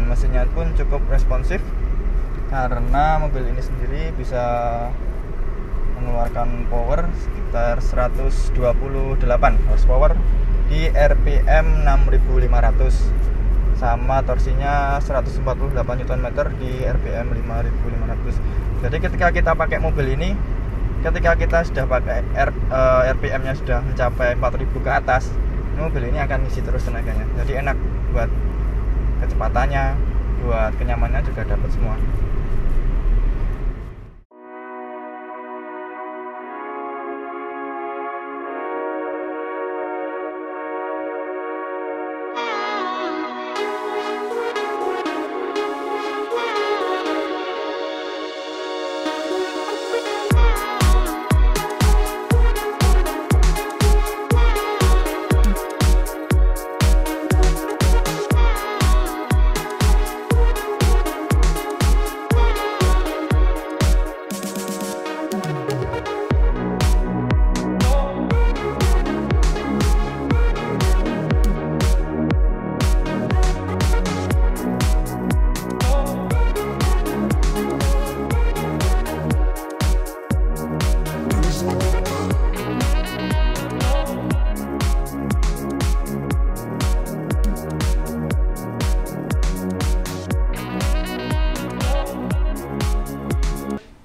mesinnya pun cukup responsif karena mobil ini sendiri bisa mengeluarkan power sekitar 128 horsepower di RPM 6500 sama torsinya 148 Nm di RPM 5500. Jadi ketika kita pakai mobil ini, ketika kita sudah pakai RPM-nya sudah mencapai 4000 ke atas, mobil ini akan isi terus tenaganya. Jadi enak buat kecepatannya, buat kenyamanannya juga dapat semua.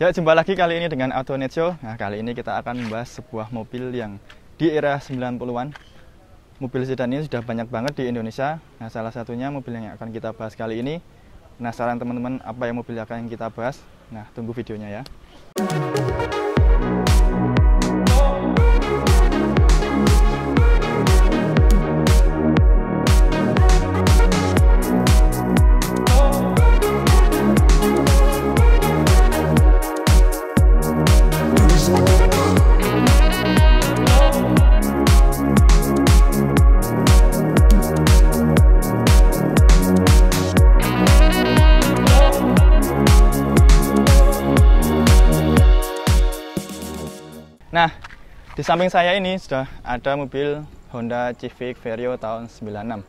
Ya, jumpa lagi kali ini dengan Autonet Show. Nah, kali ini kita akan membahas sebuah mobil yang di era 90-an. Mobil sedan ini sudah banyak banget di Indonesia. Nah, salah satunya mobil yang akan kita bahas kali ini. Penasaran teman-teman apa yang mobil akan kita bahas? Nah, tunggu videonya ya. Nah, di samping saya ini sudah ada mobil Honda Civic Vario tahun 96.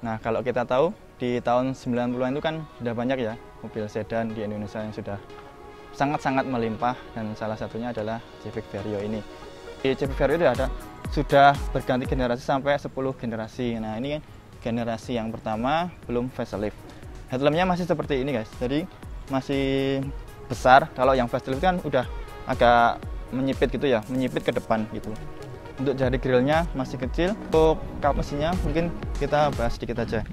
Nah, kalau kita tahu di tahun 90-an itu kan sudah banyak ya mobil sedan di Indonesia yang sudah sangat-sangat melimpah, dan salah satunya adalah Civic Vario ini. Di Civic Vario itu sudah berganti generasi sampai 10 generasi. Nah, ini generasi yang pertama belum facelift. Headlampnya masih seperti ini guys, jadi masih besar. Kalau yang facelift kan udah agak menyipit gitu ya, menyipit ke depan gitu. Untuk jari grillnya masih kecil. Untuk kap mesinnya mungkin kita bahas sedikit aja.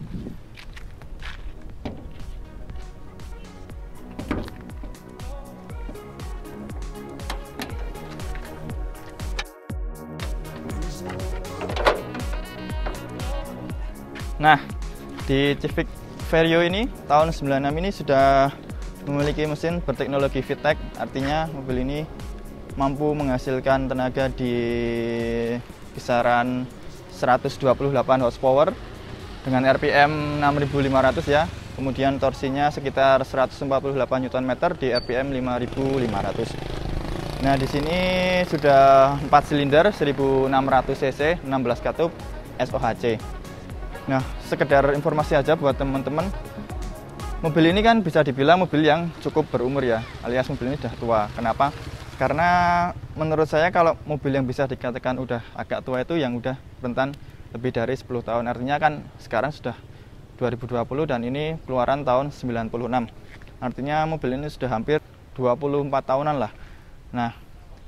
Nah, di Civic Vario ini tahun 96 ini sudah memiliki mesin berteknologi VTEC, artinya mobil ini mampu menghasilkan tenaga di kisaran 128 horsepower dengan RPM 6500 ya. Kemudian torsinya sekitar 148 Nm di RPM 5500. Nah, di sini sudah 4 silinder 1600 cc, 16 katup SOHC. Nah, sekedar informasi aja buat teman-teman. Mobil ini kan bisa dibilang mobil yang cukup berumur ya, alias mobil ini sudah tua. Kenapa? Karena menurut saya kalau mobil yang bisa dikatakan udah agak tua itu yang udah rentan lebih dari 10 tahun. Artinya kan sekarang sudah 2020 dan ini keluaran tahun 96. Artinya mobil ini sudah hampir 24 tahunan lah. Nah,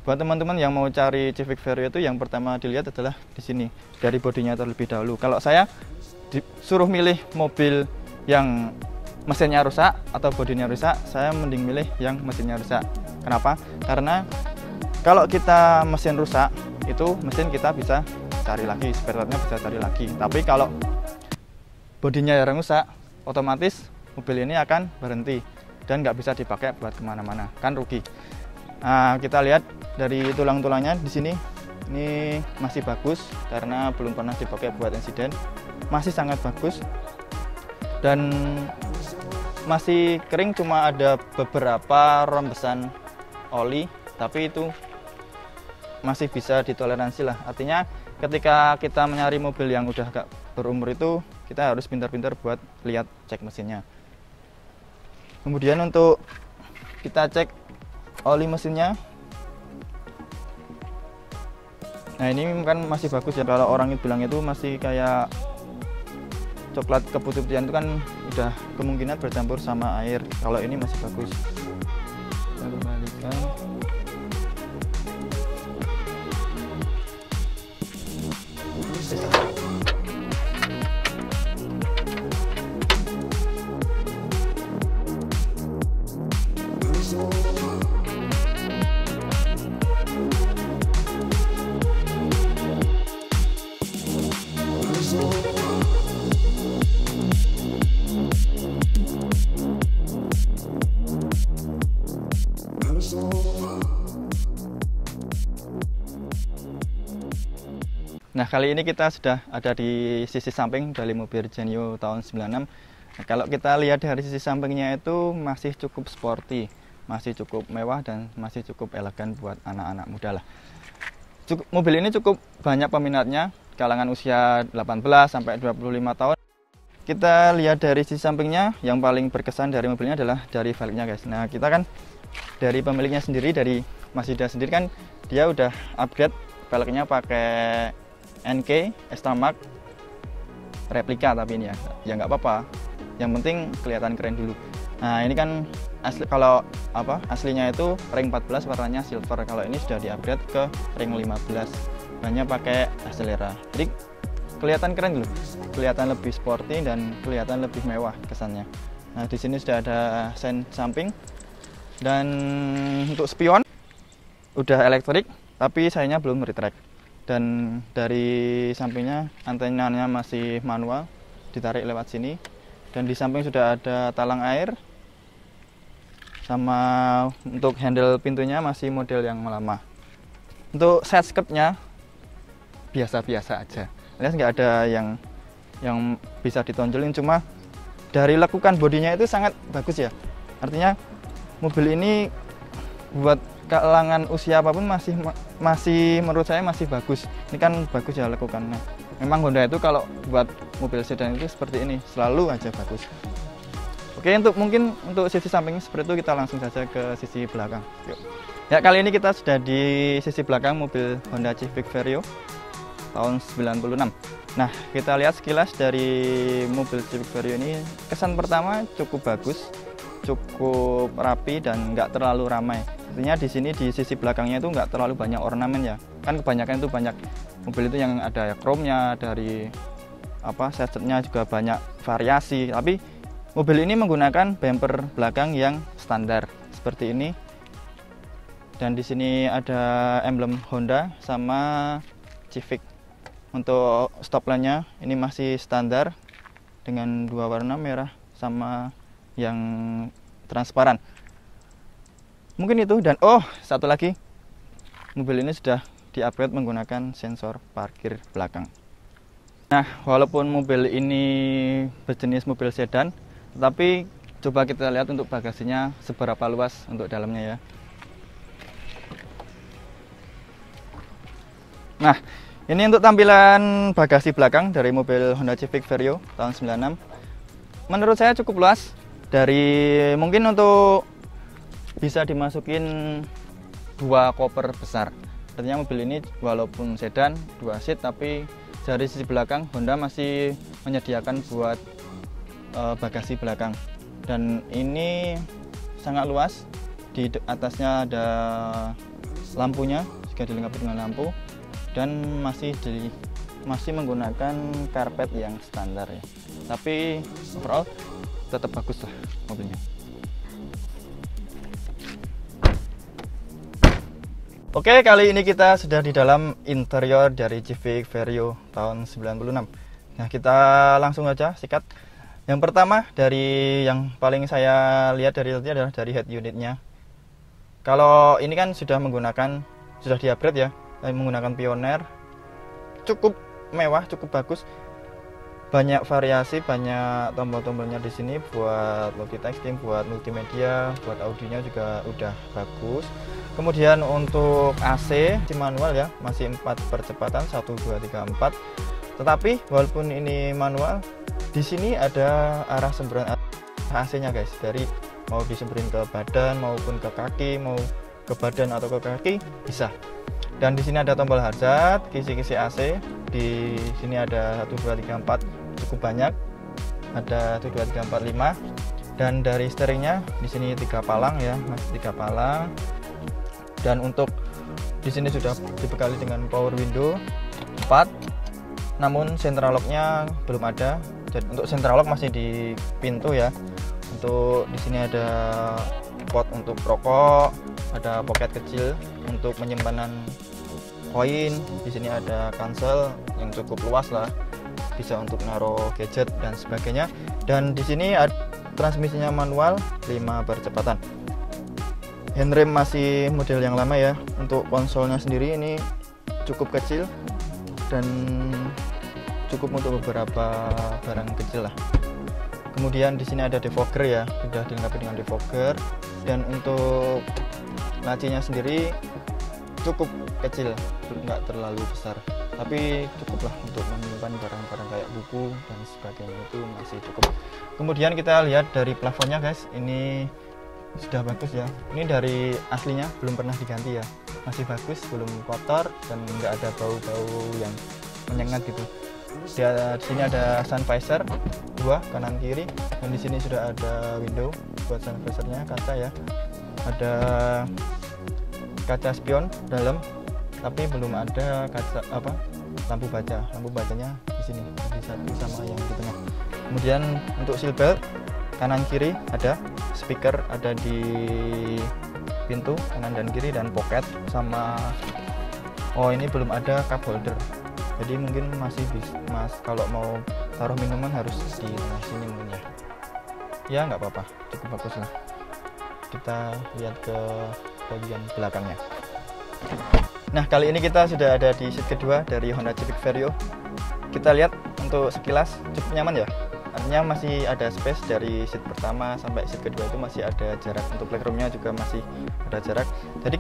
buat teman-teman yang mau cari Civic Vario itu yang pertama dilihat adalah di sini, dari bodinya terlebih dahulu. Kalau saya disuruh milih mobil yang mesinnya rusak atau bodinya rusak, saya mending milih yang mesinnya rusak. Kenapa? Karena kalau kita mesin rusak, itu mesin kita bisa cari lagi, spare partnya bisa cari lagi. Tapi kalau bodinya yang rusak, otomatis mobil ini akan berhenti dan nggak bisa dipakai buat kemana-mana, kan rugi. Nah, kita lihat dari tulang-tulangnya di sini, ini masih bagus karena belum pernah dipakai buat insiden, masih sangat bagus dan masih kering, cuma ada beberapa rembesan oli, tapi itu masih bisa ditoleransi lah. Artinya ketika kita mencari mobil yang udah agak berumur itu kita harus pintar-pintar buat lihat cek mesinnya. Kemudian untuk kita cek oli mesinnya. Nah ini kan masih bagus ya, kalau orang itu bilang itu masih kayak coklat keputih-putihan itu kan udah kemungkinan bercampur sama air. Kalau ini masih bagus. Kita kembalikan. Nah kali ini kita sudah ada di sisi samping dari mobil Genio tahun 96. Nah, kalau kita lihat dari sisi sampingnya itu masih cukup sporty, masih cukup mewah dan masih cukup elegan buat anak-anak muda lah. Mobil ini cukup banyak peminatnya, kalangan usia 18 sampai 25 tahun. Kita lihat dari sisi sampingnya, yang paling berkesan dari mobilnya adalah dari velgnya guys. Nah kita kan dari pemiliknya sendiri, dari Mazda sendiri kan dia udah upgrade velgnya pakai NK Extramax replika, tapi ini ya nggak apa-apa, yang penting kelihatan keren dulu. Nah ini kan asli, kalau aslinya itu ring 14 warnanya silver, kalau ini sudah di-upgrade ke ring 15, banyak pakai Acelera, jadi kelihatan keren dulu, kelihatan lebih sporty dan kelihatan lebih mewah kesannya. Nah di sini sudah ada sen samping, dan untuk spion udah elektrik tapi sayangnya belum retract. Dan dari sampingnya antenanya masih manual, ditarik lewat sini. Dan di samping sudah ada talang air, sama untuk handle pintunya masih model yang lama. Untuk set skirtnya biasa-biasa aja, alias nggak ada yang bisa ditonjolin, cuma dari lekukan bodinya itu sangat bagus ya. Artinya mobil ini buat kalangan usia apapun masih menurut saya masih bagus. Ini kan bagus ya lekukannya. Memang Honda itu kalau buat mobil sedan itu seperti ini, selalu aja bagus. Oke, mungkin untuk sisi samping seperti itu, kita langsung saja ke sisi belakang. Yuk. Ya, kali ini kita sudah di sisi belakang mobil Honda Civic Vario tahun 96. Nah, kita lihat sekilas dari mobil Civic Vario ini. Kesan pertama cukup bagus, cukup rapi dan nggak terlalu ramai. Artinya di sini di sisi belakangnya itu nggak terlalu banyak ornamen ya. Kan kebanyakan itu banyak mobil itu yang ada chrome-nya, dari setnya juga banyak variasi. Tapi mobil ini menggunakan bumper belakang yang standar seperti ini. Dan di sini ada emblem Honda sama Civic. Untuk stop lamp-nya ini masih standar dengan dua warna, merah sama yang transparan. Mungkin itu, dan satu lagi, mobil ini sudah di-upgrade menggunakan sensor parkir belakang. Nah, walaupun mobil ini berjenis mobil sedan, tetapi coba kita lihat untuk bagasinya seberapa luas untuk dalamnya ya. Nah, ini untuk tampilan bagasi belakang dari mobil Honda Civic Vario tahun 96. Menurut saya cukup luas. Dari mungkin untuk bisa dimasukin 2 koper besar. Artinya mobil ini walaupun sedan 2 seat, tapi dari sisi belakang Honda masih menyediakan buat bagasi belakang. Dan ini sangat luas. Di atasnya ada lampunya, juga dilengkapi dengan lampu, dan masih menggunakan karpet yang standar ya. Tapi overall tetap bagus lah mobilnya. Oke, kali ini kita sudah di dalam interior dari Civic Vario tahun 96. Nah, kita langsung aja sikat. Yang pertama, dari yang paling saya lihat dari tadi adalah dari head unitnya. Kalau ini kan sudah di-upgrade ya, menggunakan Pioneer. Cukup mewah, cukup bagus. Banyak variasi, banyak tombol-tombolnya di sini buat multitasking, buat multimedia, buat audionya juga udah bagus. Kemudian untuk AC manual ya, masih 4 percepatan 1 2 3 4. Tetapi walaupun ini manual, di sini ada arah semburan AC-nya guys, dari mau disemburin ke badan maupun ke kaki, mau ke badan atau ke kaki bisa. Dan di sini ada tombol hazard, kisi-kisi AC. Di sini ada 1 2 3 4 cukup banyak. Ada 1 2 3 4 5. Dan dari steeringnya di sini 3 palang ya, masih 3 palang. Dan untuk di sini sudah dibekali dengan power window 4. Namun central lock-nya belum ada. Jadi untuk central lock masih di pintu ya. Untuk di sini ada pot untuk rokok, ada pocket kecil untuk penyimpanan koin. Di sini ada kansel yang cukup luas lah, bisa untuk naruh gadget dan sebagainya. Dan di sini ada transmisinya manual 5 percepatan. Handrem masih model yang lama ya. Untuk konsolnya sendiri ini cukup kecil dan cukup untuk beberapa barang kecil lah. Kemudian di sini ada defogger ya, sudah dilengkapi dengan defogger. Dan untuk lacinya sendiri cukup kecil, nggak terlalu besar, tapi cukuplah untuk menyimpan barang-barang kayak buku dan sebagainya, itu masih cukup. Kemudian kita lihat dari plafonnya guys, ini sudah bagus ya. Ini dari aslinya belum pernah diganti ya, masih bagus, belum kotor dan nggak ada bau-bau yang menyengat gitu. Di sini ada sun visor 2 kanan kiri, dan di sini sudah ada window buat sun visornya, kaca ya. Ada kaca spion dalam, tapi belum ada kaca lampu baca. Lampu bacanya di sini, di satu sama yang di tengah. Kemudian untuk seat belt kanan kiri ada, speaker ada di pintu kanan dan kiri, dan pocket sama ini belum ada cup holder. Jadi mungkin masih bisa mas, kalau mau taruh minuman harus di sini mungkin ya. Ya nggak apa-apa, cukup bagus lah. Kita lihat ke bagian belakangnya. Nah kali ini kita sudah ada di seat kedua dari Honda Civic Vario. Kita lihat untuk sekilas cukup nyaman ya. Artinya masih ada space dari seat pertama sampai seat kedua, itu masih ada jarak. Untuk legroomnya juga masih ada jarak. Jadi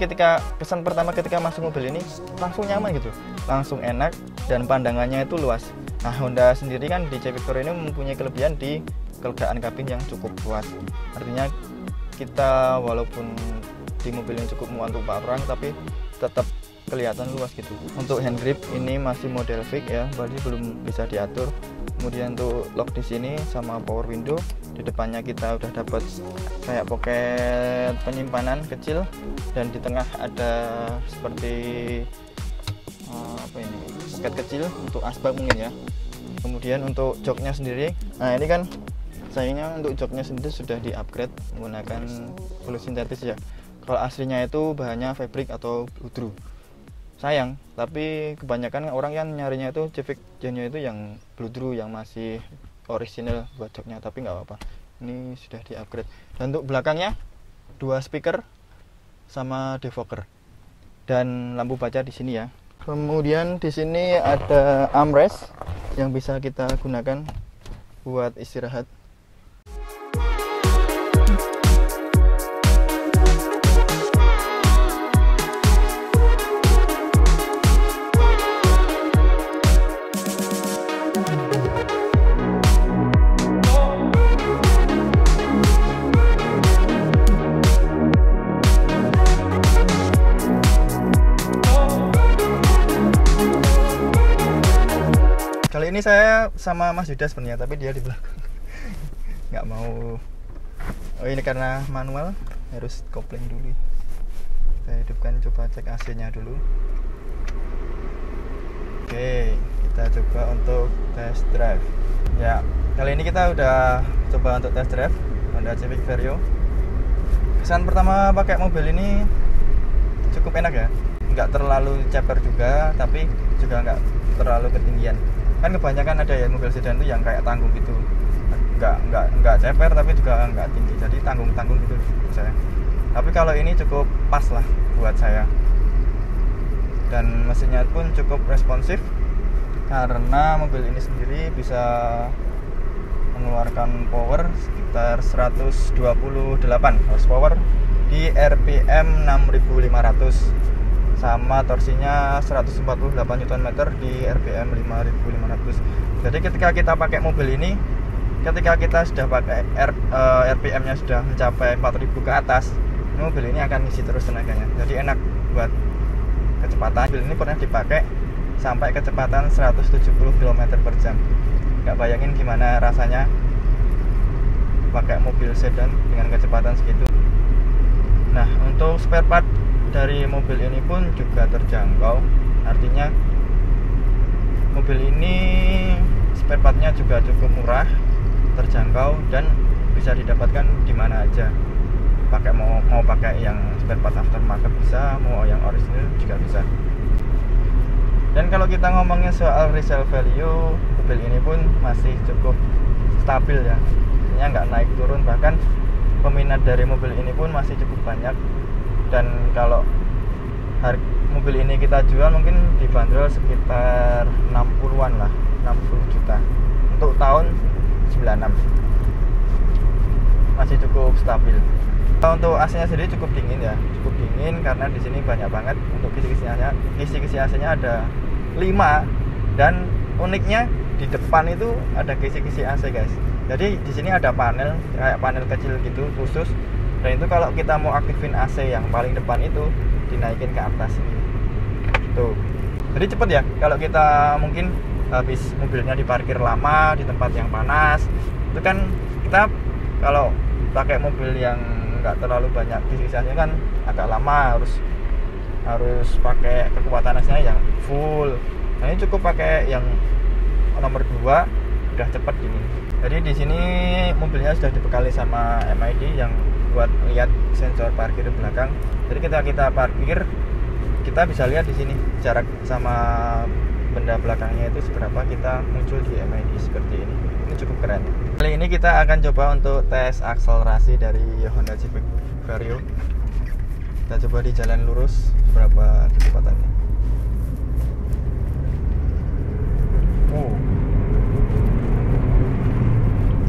kesan pertama ketika masuk mobil ini langsung nyaman gitu, langsung enak, dan pandangannya itu luas. Nah Honda sendiri kan di Civic Vario ini mempunyai kelebihan di kelegaan kabin yang cukup luas. Artinya kita walaupun di mobil yang cukup muat untuk 4 orang, tapi tetap kelihatan luas gitu. Untuk hand grip ini masih model fix ya, berarti belum bisa diatur. Kemudian untuk lock di sini sama power window. Di depannya kita udah dapat kayak pocket penyimpanan kecil, dan di tengah ada seperti pocket kecil untuk asbak mungkin ya. Kemudian untuk joknya sendiri, nah ini kan sayangnya untuk joknya sendiri sudah di upgrade menggunakan full sintetis ya. Kalau aslinya itu bahannya fabric atau bludru. Sayang, tapi kebanyakan orang yang nyarinya itu Civic Genio itu yang bludru, yang masih original buat joknya, tapi nggak apa-apa. Ini sudah di upgrade. Dan untuk belakangnya 2 speaker sama defogger dan lampu baca di sini ya. Kemudian di sini ada armrest yang bisa kita gunakan buat istirahat. Kali ini saya sama Mas Yuda sebenarnya, tapi dia di belakang nggak mau. Ini karena manual harus kopling dulu. Saya hidupkan, coba cek AC-nya dulu. Oke, kita coba untuk test drive ya. Kali ini kita udah coba untuk test drive Honda Civic Vario. Kesan pertama pakai mobil ini cukup enak ya, nggak terlalu ceper juga, tapi juga nggak terlalu ketinggian. Kan kebanyakan ada ya mobil sedan itu yang kayak tanggung gitu, nggak ceper tapi juga nggak tinggi, jadi tanggung gitu saya. Tapi kalau ini cukup pas lah buat saya, dan mesinnya pun cukup responsif karena mobil ini sendiri bisa mengeluarkan power sekitar 128 horsepower di RPM 6500, sama torsinya 148 Nm di RPM 5500. Jadi ketika kita pakai mobil ini ketika kita sudah pakai RPM-nya sudah mencapai 4000 ke atas, mobil ini akan ngisi terus tenaganya. Jadi enak buat kecepatan. Mobil ini pernah dipakai sampai kecepatan 170 km per jam. Nggak bayangin gimana rasanya pakai mobil sedan dengan kecepatan segitu. Nah, untuk spare part dari mobil ini pun juga terjangkau. Artinya mobil ini spare partnya juga cukup murah, terjangkau, dan bisa didapatkan di mana aja. Mau pakai yang spare part aftermarket bisa, mau yang original juga bisa. Dan kalau kita ngomongin soal resale value, mobil ini pun masih cukup stabil ya. Artinya nggak naik turun, bahkan peminat dari mobil ini pun masih cukup banyak. Dan kalau harga mobil ini kita jual mungkin dibanderol sekitar 60-an lah, 60 juta untuk tahun 96. Masih cukup stabil. Untuk AC-nya sendiri cukup dingin ya, cukup dingin karena di sini banyak banget untuk kisi-kisi AC-nya ada 5, dan uniknya di depan itu ada kisi-kisi AC guys. Jadi di sini ada panel kayak panel kecil gitu khusus, dan itu kalau kita mau aktifin AC yang paling depan itu dinaikin ke atas ini. Tuh. Jadi cepet ya kalau kita mungkin habis mobilnya diparkir lama di tempat yang panas. Itu kan kita kalau pakai mobil yang nggak terlalu banyak kisi-kisinya kan agak lama, harus pakai kekuatan AC-nya yang full. Nah, ini cukup pakai yang nomor 2 udah cepet dingin. Jadi di sini mobilnya sudah dibekali sama MID yang buat lihat sensor parkir di belakang. Jadi ketika kita parkir, kita bisa lihat di sini jarak sama benda belakangnya itu seberapa, kita muncul di MID seperti ini. Ini cukup keren. Kali ini kita akan coba untuk tes akselerasi dari Honda Civic Vario. Kita coba di jalan lurus berapa kecepatannya.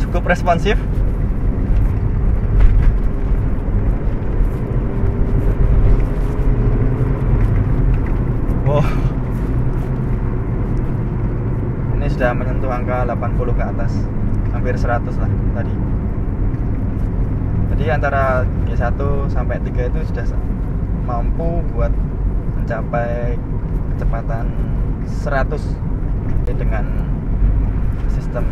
Cukup responsif. Wow. Ini sudah menyentuh angka 80 ke atas, hampir 100 lah tadi. Jadi antara G1 sampai 3 itu sudah mampu buat mencapai kecepatan 100 dengan sistem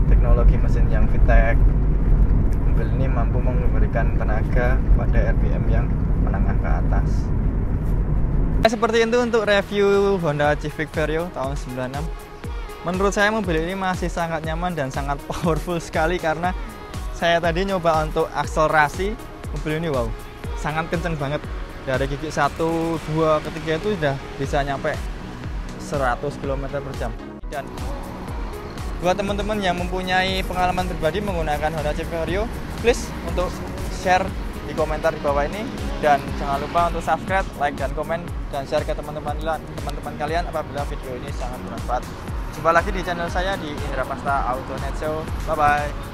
teknologi mesin yang VTEC. Mobil ini mampu memberikan tenaga pada RPM yang menengah ke atas. Seperti itu untuk review Honda Civic Vario tahun 96. Menurut saya mobil ini masih sangat nyaman dan sangat powerful sekali, karena saya tadi nyoba untuk akselerasi mobil ini, wow, sangat kenceng banget. Dari gigi 1, 2, ketiga itu sudah bisa nyampe 100 km per jam. Dan buat teman-teman yang mempunyai pengalaman pribadi menggunakan Honda Civic Vario, please untuk share di komentar di bawah ini, dan jangan lupa untuk subscribe, like, dan komen, dan share ke teman-teman kalian apabila video ini sangat bermanfaat. Jumpa lagi di channel saya di Indra Pasta Auto Net Show. Bye bye.